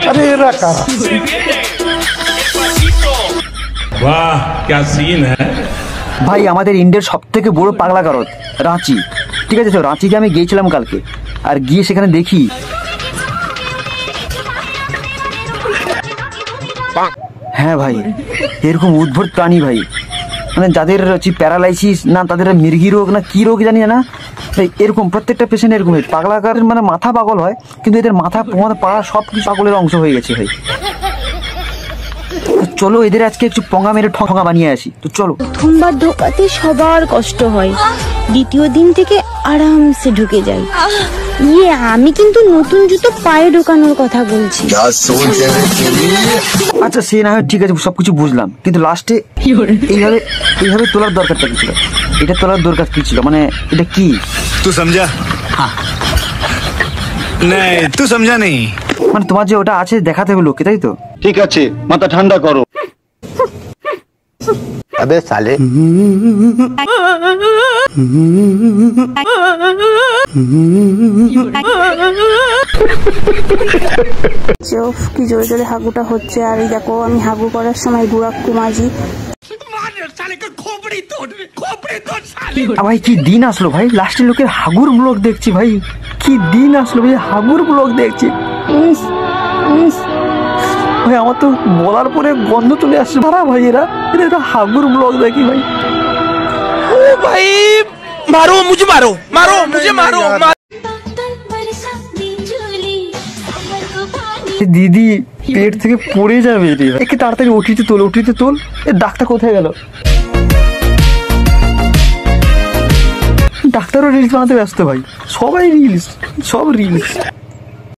अरे कारा वाह क्या सीन है ভাই আমাদের ইন্ডিয়ার সবথেকে বড় পাগলা কারত রাঁচি। ঠিক আছে, তো রাঁচিতে আমি গিয়েছিলাম কালকে, আর গিয়ে সেখানে দেখি হ্যাঁ ভাই এরকম উদ্ভট প্রাণী ভাই, মানে যাদের হচ্ছে প্যারালাইসিস না তাদের মৃগী রোগ না কি রোগ জানি না, এরকম প্রত্যেকটা পেশেন্ট এরকম হয়। পাগলাকারের মানে মাথা পাগল হয়, কিন্তু এদের মাথা পাড়া সব কিছু পাগলের অংশ হয়ে গেছে ভাই। চলো এদের আজকে একটু পঙ্গা মেরে ঠঙ্গা বানিয়ে আসি। তো চলো। প্রথমবার ঢোকাতে সবার কষ্ট হয়, দ্বিতীয় দিন থেকে আরামসে ঢুকে যাই। আমি কিন্তু নতুন জুতো পায়ে ঢোকানোর কথা বলছি। আচ্ছা সে না হয় ঠিক আছে, সবকিছু বুঝলাম, কিন্তু লাস্টে এইভাবে তোলার দরকারটা কি ছিল? এটা তোলার দরকার কি ছিল? মানে এটা কি তুই সমঝা? नहीं तू समझा नहीं। মানে তোমার যে ওটা আছে দেখাতে হবে লোককে, তাই তো? ठीक আছে মাথা ঠান্ডা করো। अबे साले চোখ কি জোরে জোরে হাগুটা হচ্ছে, আর এই দেখো আমি হাগু করার সময় গুড়াক্কু মাঝি। ভাই কি দিন আসলো ভাই, লাস্টে লোকের হাগুর ব্লগ দেখছি ভাই, কি দিন আসলো ভাই, হাগুর ব্লগ দেখছি ভাই। আমার তো বলার পরে গন্ধ চলে আসছে ভাড়া ভাই, এরা হাগুর ব্লগ দেখি ভাই। ओ भाई मारो मुझे, मारो मारो मुझे, मारो দিদি পেট থেকে পড়ে যাবে রে, একে তাড়াতাড়ি ওটিতে তোল। এ ডাক্তার কোথায় গেল? ডাক্তারও রিলস বানাতে ব্যস্ত ভাই, সবাই রিলস, সব রিলস।